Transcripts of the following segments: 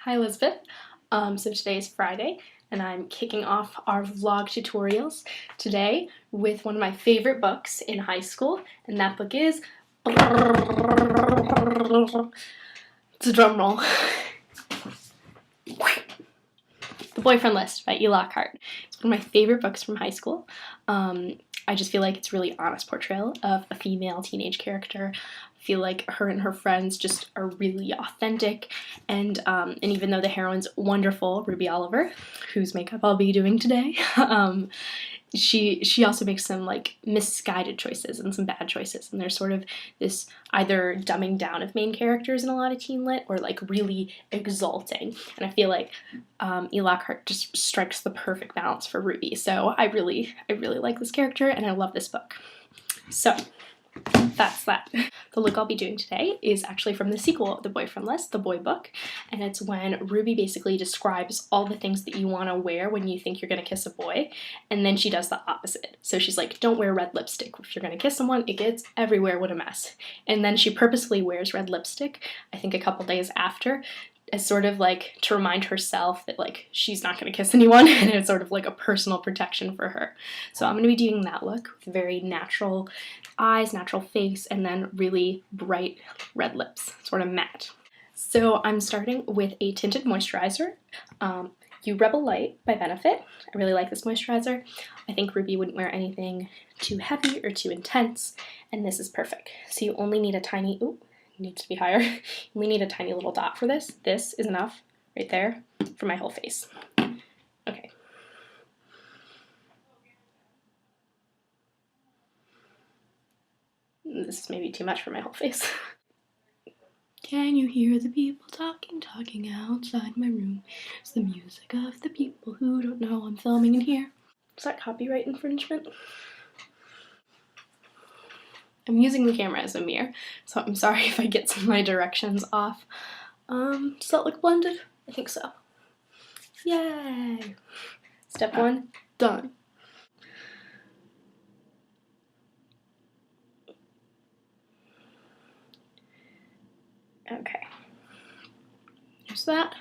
Hi Elizabeth. So today is Friday and I'm kicking off our vlog tutorials today with one of my favorite books in high school, and that book is it's a drum roll. The Boyfriend List by E. Lockhart. It's one of my favorite books from high school. I just feel like it's a really honest portrayal of a female teenage character. I feel like her and her friends just are really authentic, and even though the heroine's wonderful, Ruby Oliver, whose makeup I'll be doing today, she also makes some like misguided choices and some bad choices, and there's sort of this either dumbing down of main characters in a lot of teen lit or like really exalting, and I feel like E. Lockhart just strikes the perfect balance for Ruby. So I really like this character and I love this book. So that's that. The look I'll be doing today is actually from the sequel of The Boyfriend List, the boy book, and it's when Ruby basically describes all the things that you want to wear when you think you're going to kiss a boy, and then she does the opposite. So she's like, don't wear red lipstick. If you're going to kiss someone, it gets everywhere, what a mess. And then she purposefully wears red lipstick, I think a couple days after, as sort of like to remind herself that like she's not going to kiss anyone, and it's sort of like a personal protection for her. So I'm going to be doing that look with very natural eyes, natural face, and then really bright red lips, sort of matte. So I'm starting with a tinted moisturizer, YouRebelLite by Benefit. I really like this moisturizer. I think Ruby wouldn't wear anything too heavy or too intense, and this is perfect. So you only need a tiny, needs to be higher. You only need a tiny little dot for this. This is enough right there for my whole face. Okay. This is maybe too much for my whole face. Can you hear the people talking outside my room? It's the music of the people who don't know I'm filming in here. Is that copyright infringement? I'm using the camera as a mirror, so I'm sorry if I get some of my directions off. Does that look blended? I think so. Yay! Step one, done. Okay. There's that.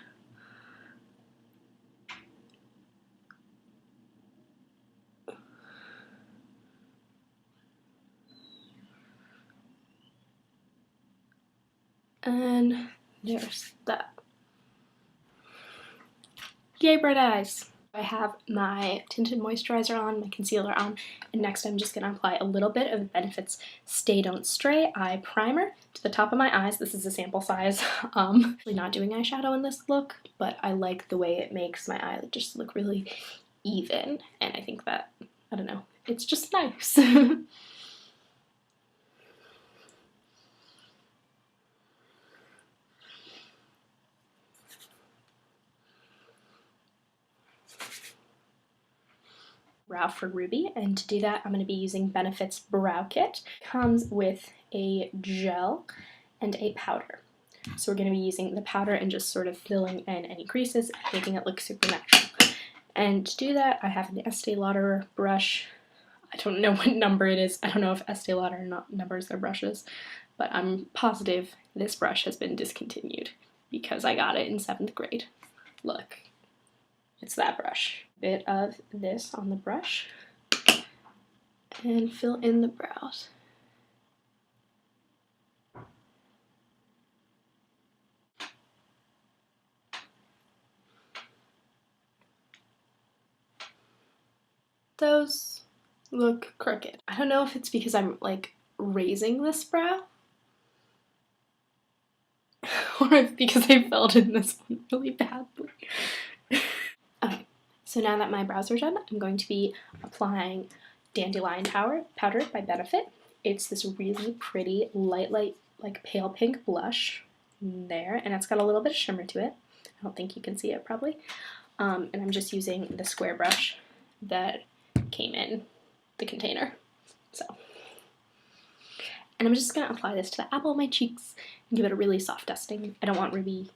And there's that. Yay, bright eyes! I have my tinted moisturizer on, my concealer on, and next I'm just going to apply a little bit of Benefit's Stay Don't Stray Eye Primer to the top of my eyes. This is a sample size. I'm not doing eyeshadow in this look, but I like the way it makes my eye just look really even, and I think that, I don't know, it's just nice. Brow for Ruby, and to do that I'm going to be using Benefit's Brow Kit. It comes with a gel and a powder. So we're going to be using the powder and just sort of filling in any creases, making it look super natural. And to do that I have an Estee Lauder brush. I don't know what number it is. I don't know if Estee Lauder numbers their brushes, but I'm positive this brush has been discontinued because I got it in 7th grade. Look, it's that brush. Bit of this on the brush and fill in the brows. Those look crooked. I don't know if it's because I'm like raising this brow or if because I filled in this one really badly. Okay. So now that my brows are done, I'm going to be applying Dandelion powder by Benefit. It's this really pretty light, like pale pink blush there, and it's got a little bit of shimmer to it. I don't think you can see it probably. And I'm just using the square brush that came in the container. And I'm just going to apply this to the apple of my cheeks and give it a really soft dusting. I don't want me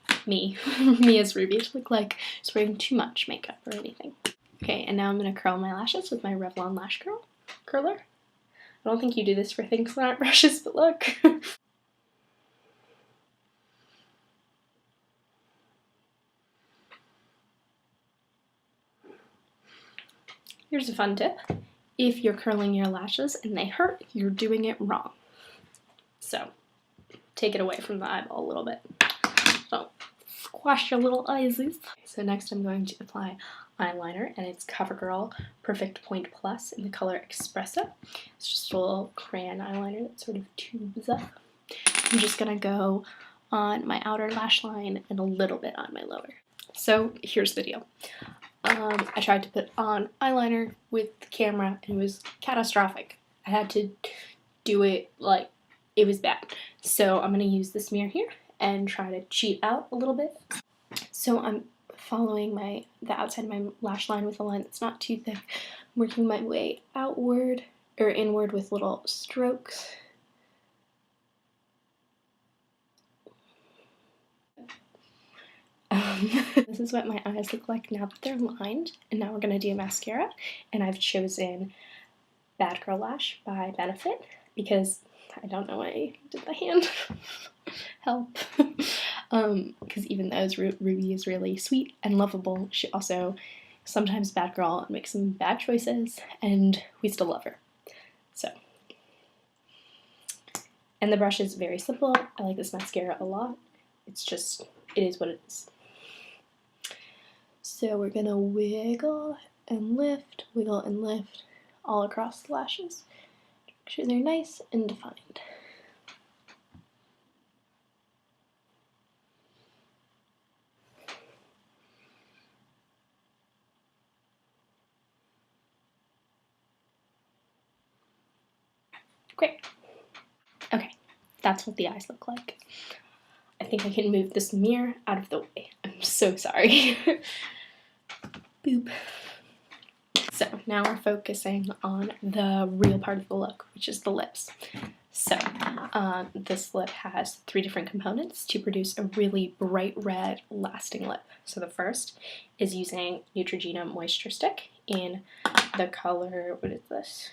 as Ruby to look like she's wearing too much makeup or anything. Okay, and now I'm going to curl my lashes with my Revlon Lash Curler. I don't think you do this for things that aren't brushes, but look. Here's a fun tip. If you're curling your lashes and they hurt, you're doing it wrong. So take it away from the eyeball a little bit. So squash your little eyesies. So next I'm going to apply eyeliner, and it's CoverGirl Perfect Point Plus in the color Espresso. It's just a little crayon eyeliner that sort of tubes up. I'm just gonna go on my outer lash line and a little bit on my lower. So here's the deal. I tried to put on eyeliner with the camera and it was catastrophic. I had to do it like it was bad. So I'm going to use this mirror here and try to cheat out a little bit. So I'm following the outside of my lash line with a line that's not too thick, working my way outward or inward with little strokes. This is what my eyes look like now that they're lined, and now we're going to do mascara, and I've chosen Bad Girl Lash by Benefit because I don't know why I did the hand. Help. Because even though Ruby is really sweet and lovable, she also sometimes bad girl and makes some bad choices, and we still love her. So, and the brush is very simple. I like this mascara a lot. It's just, it is what it is. So we're gonna wiggle and lift all across the lashes. Make sure they're nice and defined. Great. Okay, that's what the eyes look like. I think I can move this mirror out of the way. I'm so sorry. Boop. So now we're focusing on the real part of the look, which is the lips. So this lip has 3 different components to produce a really bright red lasting lip. So the first is using Neutrogena MoisureSmooth in the color, what is this?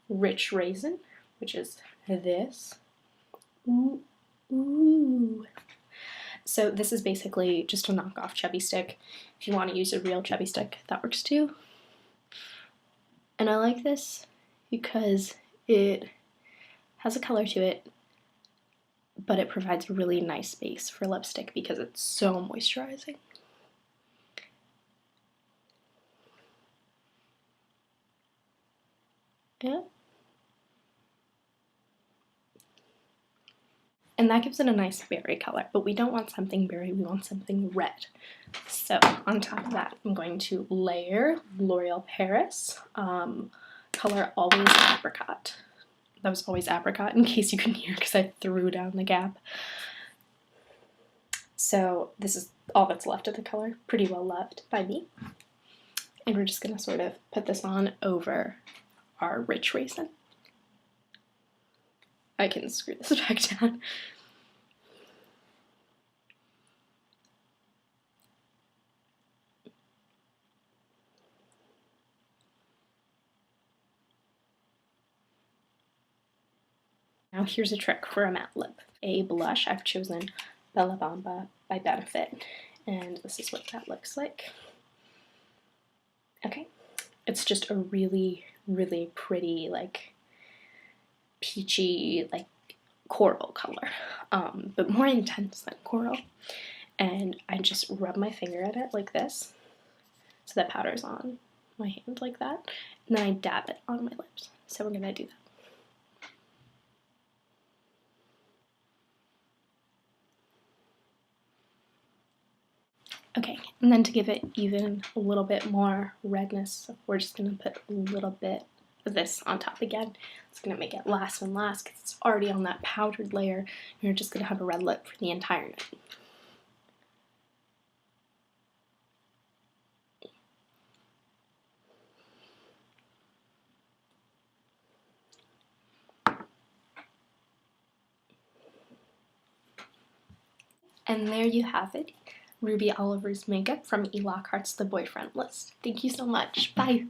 Rich Raisin, which is this. Ooh. Ooh. So this is basically just a knockoff chubby stick. If you want to use a real chubby stick, that works too. And I like this because it has a color to it, but it provides a really nice base for lipstick because it's so moisturizing. Yeah. And that gives it a nice berry color, but we don't want something berry, we want something red. So on top of that, I'm going to layer L'Oreal Paris, color Always Apricot. That was Always Apricot in case you couldn't hear because I threw down the gap. So this is all that's left of the color, pretty well loved by me. And we're just gonna sort of put this on over our Rich Raisin. I can screw this back down. Now here's a trick for a matte lip. A blush, I've chosen Bamba by Benefit, and this is what that looks like. Okay, it's just a really, really pretty, like, peachy, like, coral color, but more intense than coral. And I just rub my finger at it like this, so that powder's on my hand like that, and then I dab it on my lips. So we're gonna do that. Okay, and then to give it even a little bit more redness, we're just gonna put a little bit of this on top again. It's gonna make it last and last because it's already on that powdered layer, and you're just gonna have a red lip for the entire night. And there you have it, Ruby Oliver's makeup from Lockhart's The Boyfriend List. Thank you so much. Bye.